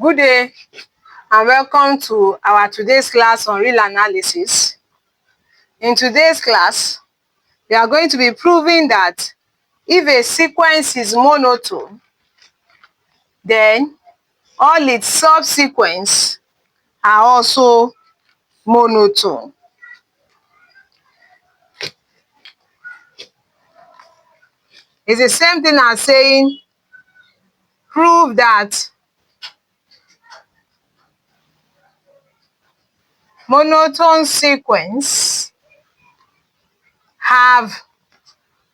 Good day and welcome to our today's class on real analysis. In today's class, we are going to be proving that if a sequence is monotone, then all its subsequences are also monotone. It's the same thing as saying prove that monotone sequence have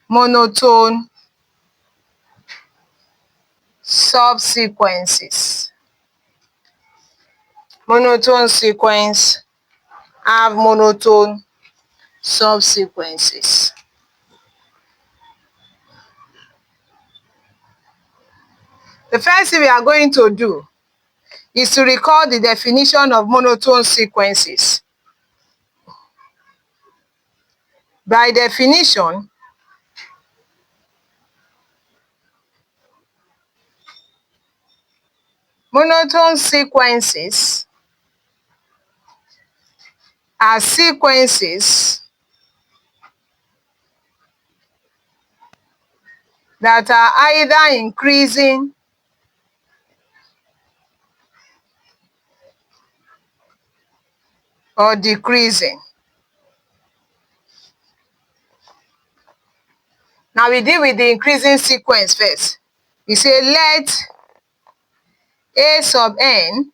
monotone subsequences. Monotone sequence have monotone subsequences. The first thing we are going to do is to recall the definition of monotone sequences. By definition, monotone sequences are sequences that are either increasing or decreasing. Now we deal with the increasing sequence first. We say let A sub n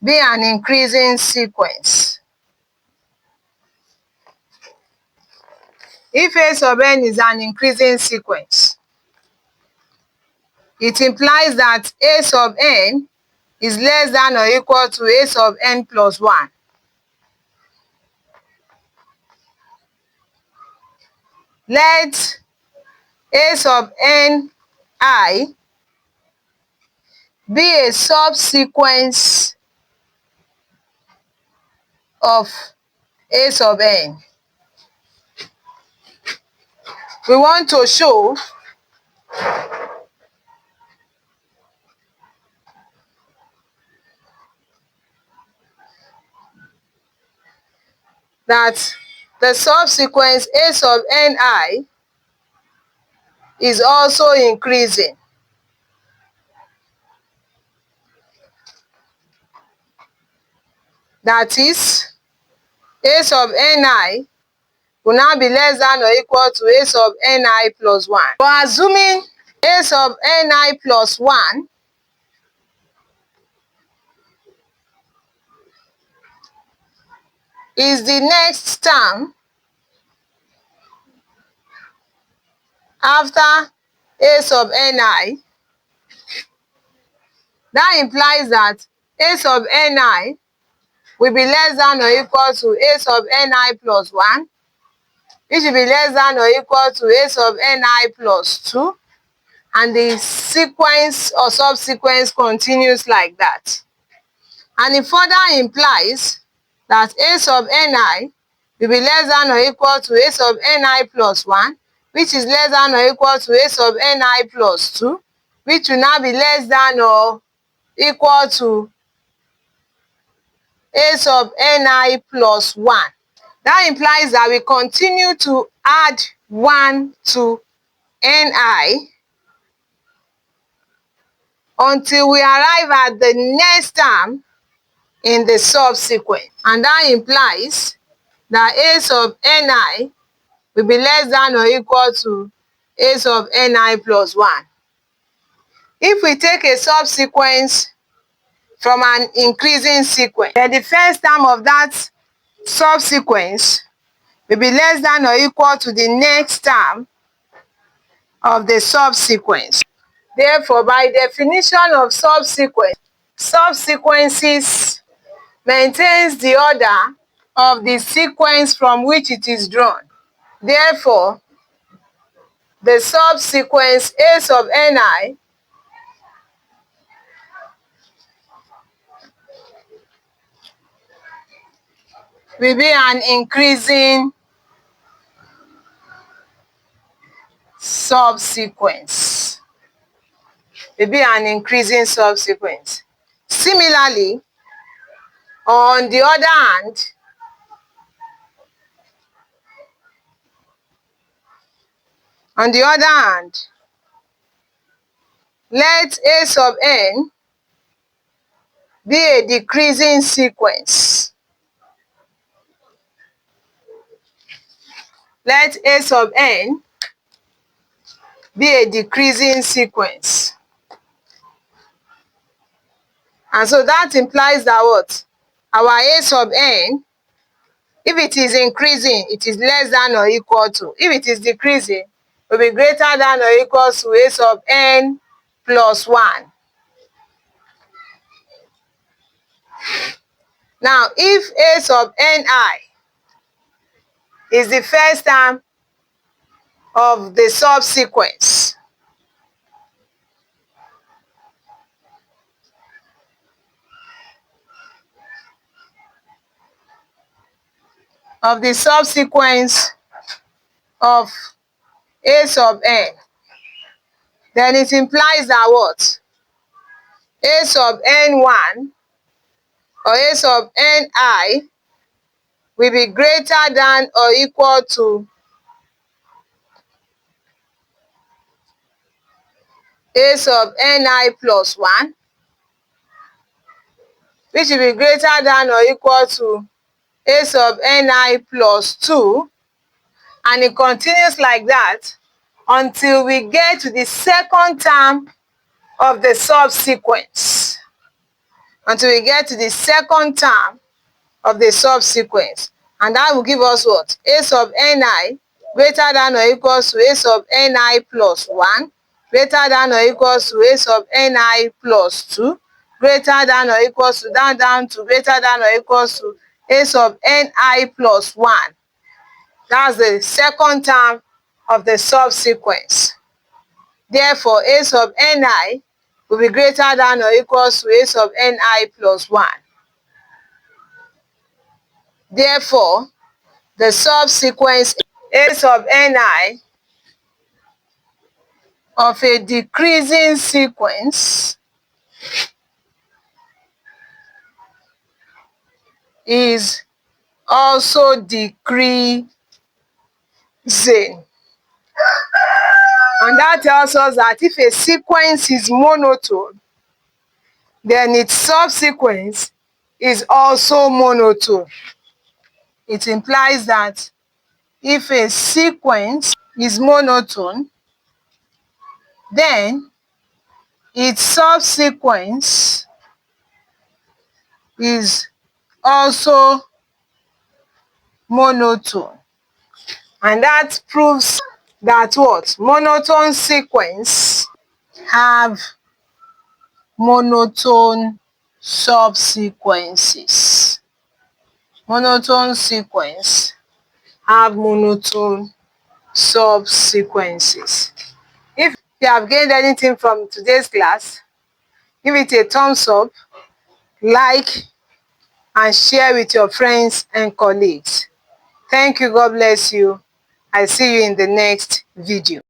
be an increasing sequence. If A sub n is an increasing sequence, it implies that A sub n is less than or equal to A sub n plus 1. Let A sub n I be a subsequence of A sub n. We want to show that the subsequence A sub ni is also increasing. That is, A sub ni will now be less than or equal to A sub ni plus 1. But assuming A sub ni plus 1 is the next term after A sub ni, that implies that A sub ni will be less than or equal to A sub ni plus 1, which will be less than or equal to A sub ni plus 2, and the sequence or subsequence continues like that. And it further implies that A sub ni will be less than or equal to A sub ni plus 1, which is less than or equal to A sub ni plus 2, which will now be less than or equal to A sub ni plus 1. That implies that we continue to add 1 to ni until we arrive at the next term in the subsequence. And that implies that A sub ni will be less than or equal to A sub ni plus 1. If we take a subsequence from an increasing sequence, then the first term of that subsequence will be less than or equal to the next term of the subsequence. Therefore, by definition of subsequence, subsequences maintains the order of the sequence from which it is drawn. Therefore, the subsequence A sub ni will be an increasing subsequence. Will be an increasing subsequence. Similarly, on the other hand, let A sub n be a decreasing sequence. Let A sub n be a decreasing sequence. And so that implies that what? Our A sub n, if it is increasing, it is less than or equal to. If it is decreasing, it will be greater than or equal to A sub n plus 1. Now, if A sub ni is the first term of the subsequence, of A sub n, then it implies that what? A sub n1 or A sub ni will be greater than or equal to A sub ni plus 1, which will be greater than or equal to A sub ni plus 2, and it continues like that until we get to the second term of the subsequence. Until we get to the second term of the subsequence. And that will give us what? A sub ni greater than or equals to A sub ni plus 1, greater than or equals to A sub ni plus 2, greater than or equals to down to greater than or equals to A sub ni plus 1. That's the second term of the subsequence. Therefore, A sub ni will be greater than or equals to A sub ni plus 1. Therefore, the subsequence A sub ni of a decreasing sequence is also decreasing. And that tells us that if a sequence is monotone, then its subsequence is also monotone. It implies that if a sequence is monotone, then its subsequence is also monotone. And that proves that what? Monotone sequence have monotone subsequences. Monotone sequence have monotone subsequences. If you have gained anything from today's class, give it a thumbs up, like, and share with your friends and colleagues. Thank you. God bless you. I see you in the next video.